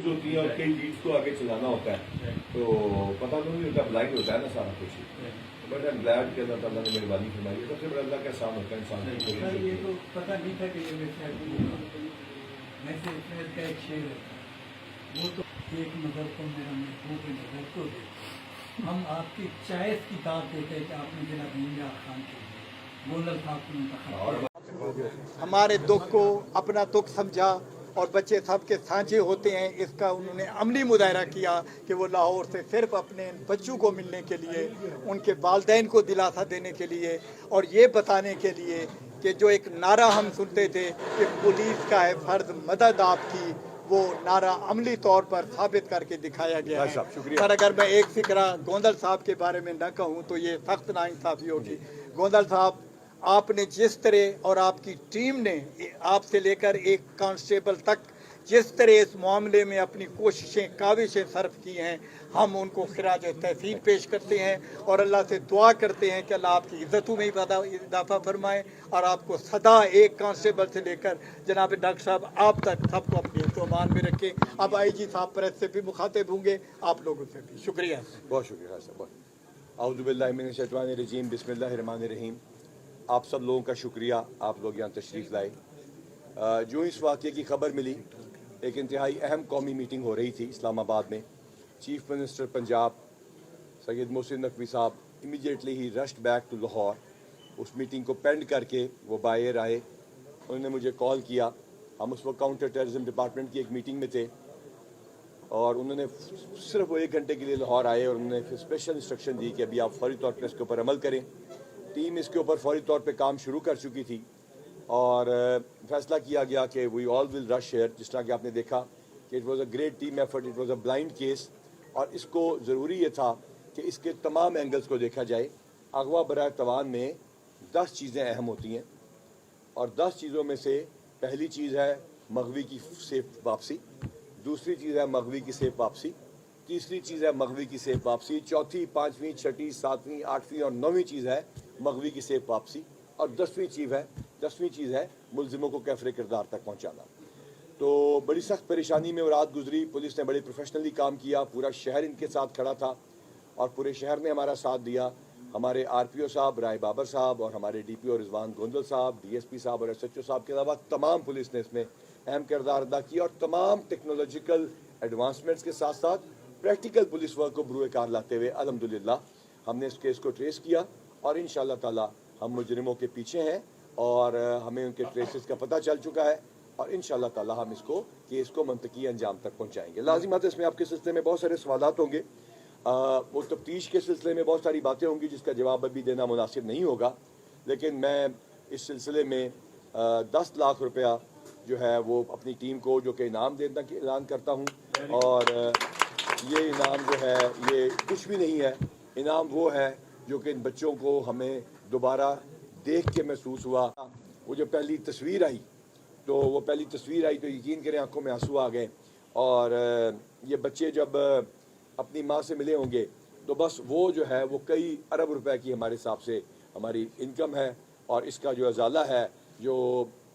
होती है और कई लीड्स को आगे चलाना होता है, तो पता नहीं होता, ब्लाइंड होता है ना सारा कुछ। बट आई एम ग्लैड कि अल्लाह ताला ने मेहरबानी फरमाई। सबसे बड़ा अल्लाह का एहसान होता है इंसान की। सर ये तो पता नहीं था कि ये मैसेज का एक शेर है, वो तो एक नज़र को मेरा महबूब नज़र को दे। हम आपकी चॉइस की दाद देते हैं कि आपने जनाब इमरान खान के गोलर साहब को इंतखाब। हमारे दुख को अपना दुख समझा और बच्चे सब के साझे होते हैं, इसका उन्होंने अमली मुजाहरा किया कि वो लाहौर से सिर्फ अपने बच्चों को मिलने के लिए, उनके वालिदैन को दिलासा देने के लिए और ये बताने के लिए कि जो एक नारा हम सुनते थे कि पुलिस का है फ़र्ज मदद आपकी, वो नारा अमली तौर पर साबित करके दिखाया गया है। पर अगर मैं एक फिक्रा गोंदल साहब के बारे में न कहूँ तो ये सख्त नाइंसाफ़ी होगी। गोंदल साहब, आपने जिस तरह और आपकी टीम ने आपसे लेकर एक कांस्टेबल तक जिस तरह इस मामले में अपनी कोशिशें काविशें सर्फ की हैं, हम उनको खिराज तहसीन पेश करते हैं और अल्लाह से दुआ करते हैं कि अल्लाह आपकी इज़्ज़तों में इजाफा फरमाए और आपको सदा एक कांस्टेबल से लेकर जनाब डॉक्टर साहब आप तक सबको अपने अमान में रखें। अब IG साहब प्रेस से भी मुखातिब होंगे, आप लोगों से भी शुक्रिया। बहुत शुक्रिया साहब। औज़ु बिल्लाहि मिनश शैतानिर रजीम, बिस्मिल्लाहिर रहमानिर रहीम। आप सब लोगों का शुक्रिया, आप लोग यहाँ तशरीफ़ लाए। जो इस वाक़े की खबर मिली, एक इंतहाई अहम कौमी मीटिंग हो रही थी इस्लामाबाद में। चीफ मिनिस्टर पंजाब सैयद मोहसिन नकवी साहब इमीडिएटली ही रश्ड बैक टू लाहौर। उस मीटिंग को पेंड करके वो बाहर आए, उन्होंने मुझे कॉल किया। हम उस वक्त काउंटर टेररिज्म डिपार्टमेंट की एक मीटिंग में थे और उन्होंने सिर्फ वो 1 घंटे के लिए लाहौर आए और उन्होंने फिर स्पेशल इंस्ट्रक्शन दी कि अभी आप फौरी तौर पर इसके ऊपर अमल करें। टीम इसके ऊपर फौरी तौर पे काम शुरू कर चुकी थी और फैसला किया गया कि we all will rush here. जिस तरह कि आपने देखा कि it was a great team effort, it was a blind case और इसको ज़रूरी ये था कि इसके तमाम एंगल्स को देखा जाए। अगवा बराए तवान में 10 चीज़ें अहम होती हैं और 10 चीज़ों में से पहली चीज़ है मग़वी की सेफ वापसी, दूसरी चीज़ है मग़वी की सेफ वापसी, तीसरी चीज़ है मग़वी की सेफ वापसी, चौथी, पाँचवीं, छठी, सातवीं, आठवीं और 9वीं चीज़ है मग़वी की सेफ वापसी और 10वीं चीज़ है मुलजिमों को कैफरे किरदार तक पहुँचाना। तो बड़ी सख्त परेशानी में वो रात गुजरी। पुलिस ने बड़े प्रोफेशनली काम किया, पूरा शहर इनके साथ खड़ा था और पूरे शहर ने हमारा साथ दिया। हमारे RPO साहब राय बाबर साहब और हमारे DPO रिजवान गोंदल साहब, DSP साहब और SHO साहब के अलावा तमाम पुलिस ने इसमें अहम किरदार अदा किया और तमाम टेक्नोलॉजिकल एडवांसमेंट्स के साथ साथ प्रैक्टिकल पुलिस वर्क को बरूए कार लाते हुए अल्हम्दुलिल्लाह हमने इस केस को ट्रेस किया और इंशाअल्लाह ताला हम मुजरिमों के पीछे हैं और हमें उनके ट्रेसेस का पता चल चुका है और इंशाअल्लाह ताला हम इसको केस को मंतकी अंजाम तक पहुंचाएंगे। लाजिमत इसमें आपके सिलसिले में बहुत सारे सवालात होंगे, वो तफ्तीश के सिलसिले में बहुत सारी बातें होंगी जिसका जवाब अभी देना मुनासिब नहीं होगा, लेकिन मैं इस सिलसिले में 10 लाख रुपया जो है वो अपनी टीम को जो कि इनाम देने का ऐलान करता हूँ और ये इनाम जो है ये कुछ भी नहीं है। इनाम वो है जो कि इन बच्चों को हमें दोबारा देख के महसूस हुआ। वो जो पहली तस्वीर आई तो यकीन करें आंखों में आंसू आ गए और ये बच्चे जब अपनी माँ से मिले होंगे तो बस वो जो है वो कई अरब रुपए की हमारे हिसाब से हमारी इनकम है और इसका जो अजाला है जो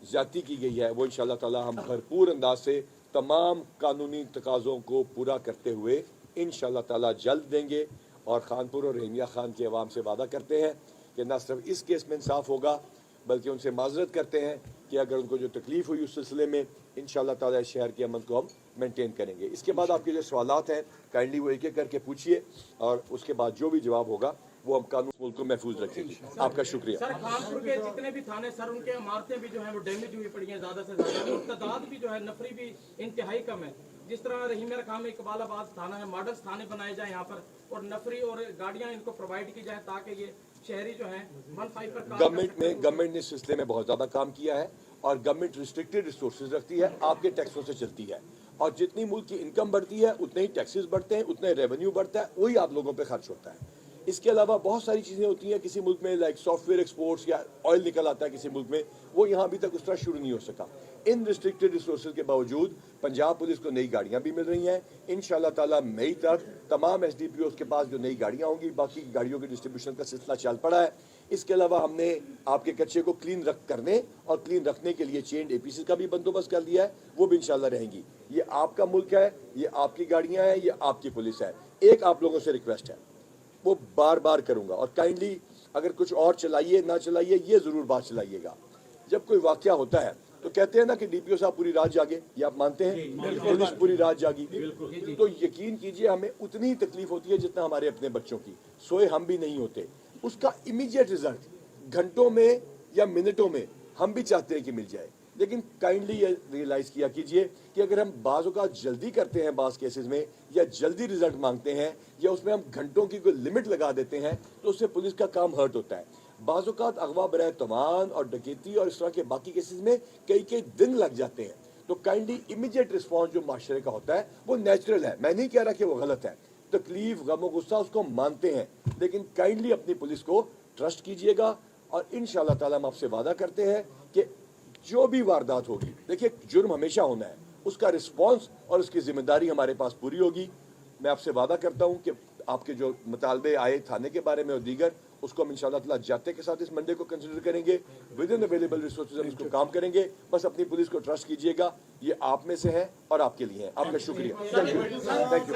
ज़्यादती की गई है वो इंशाअल्लाह ताला हम भरपूर अंदाज से तमाम कानूनी तकाज़ों को पूरा करते हुए इंशाअल्लाह ताला जल्द देंगे और खानपुर और रहीमिया खान के अवाम से वादा करते हैं कि न सिर्फ इस केस में इंसाफ होगा बल्कि उनसे माजरत करते हैं कि अगर उनको जो तकलीफ़ हुई उस सिलसिले में इंशाअल्लाह ताला इस शहर के अमन को हम मेंटेन करेंगे। इसके बाद आपके जो सवालात हैं काइंडली वो एक एक करके पूछिए और उसके बाद जो भी जवाब होगा वो हम कानून मुल्क को महफूज रखेंगे। आपका शुक्रिया। सर, खानपुर के जितने भी थाने सर उनके इमारतें भी जो है वो डैमेज हुई पड़ी हैं ज़्यादा से ज़्यादा और तादाद भी जो है नफरी भी इंतहाई कम है। जिस तरह रहीमिया खान में इकबालाबाद थाना है, मॉडल्स थाने बनाए जाए यहाँ पर और नफरी और गाड़ियाँ इनको प्रोवाइड की जाए ताकि ये शहरी जो है 1-5 पर गवर्नमेंट ने इस सिलसिले में बहुत ज़्यादा काम किया है और गवर्नमेंट रिस्ट्रिक्टेड रिसोर्सेज रखती है, आपके टैक्सों से चलती है और जितनी मुल्क की इनकम बढ़ती है उतने ही टैक्सेस बढ़ते हैं, उतने रेवेन्यू बढ़ता है, वही आप लोगों पे खर्च होता है। इसके अलावा बहुत सारी चीज़ें होती हैं किसी मुल्क में, लाइक सॉफ्टवेयर एक्सपोर्ट्स या ऑयल निकल आता है किसी मुल्क में, वो यहाँ अभी तक उस तरह शुरू नहीं हो सका। इन रिस्ट्रिक्टेड रिसोर्सेज के बावजूद पंजाब पुलिस को नई गाड़ियाँ भी मिल रही हैं। इंशाअल्लाह ताला मई तक तमाम SDPOs के पास जो नई गाड़ियाँ होंगी, बाकी गाड़ियों के डिस्ट्रीब्यूशन का सिलसिला चल पड़ा है। इसके अलावा हमने आपके कच्चे को क्लीन करने और क्लीन रखने के लिए चेंड एपीसी का भी बंदोबस्त कर दिया है, वो भी इंशाल्लाह रहेंगी। ये आपका मुल्क है, ये आपकी गाड़ियां हैं, ये आपकी पुलिस है। एक आप लोगों से रिक्वेस्ट है, वो बार बार करूंगा, और काइंडली अगर कुछ और चलाइए ना चलाइए, ये जरूर बात चलाइएगा। जब कोई वाकया होता है तो कहते हैं ना कि डीपीओ साहब पूरी रात जागे, ये आप मानते हैं? पुलिस पूरी रात जागी, तो यकीन कीजिए हमें उतनी ही तकलीफ होती है जितना हमारे अपने बच्चों की। सोए हम भी नहीं होते, उसका इमीडिएट रिजल्ट घंटों में या मिनटों में हम भी चाहते हैं कि मिल जाए। लेकिन काइंडली ये रियलाइज किया कीजिए कि अगर हम बाज़ औक़ात जल्दी करते हैं बाज़ केसेस में, या जल्दी रिजल्ट मांगते हैं, या उसमें हम घंटों की कोई लिमिट लगा देते हैं, तो उससे पुलिस का काम हर्ट होता है। बाज़ औक़ात अगवा बराए तवान और डकैती और इस तरह के बाकी केसेस में कई दिन लग जाते हैं। तो काइंडली इमीडिएट रिस्पॉन्स जो माशरे का होता है वो नेचुरल है, मैं नहीं कह रहा कि वो गलत है। तकलीफ, गम, गुस्सा उसको मानते हैं, लेकिन काइंडली अपनी पुलिस को ट्रस्ट कीजिएगा। और इंशाअल्लाह ताला हम आपसे वादा करते हैं कि जो भी वारदात होगी, देखिए जुर्म हमेशा होना है, उसका रिस्पॉन्स और उसकी जिम्मेदारी हमारे पास पूरी होगी। मैं आपसे वादा करता हूँ कि आपके जो मुतालबे आए थाने के बारे में और दीगर, उसको हम इंशाअल्लाह ताला जाते के साथ इस मंडे को कंसिडर करेंगे। विद इन अवेलेबल रिसोर्सेज हम इसको काम करेंगे। बस अपनी पुलिस को ट्रस्ट कीजिएगा, ये आप में से है और आपके लिए है। आपका शुक्रिया, थैंक यू।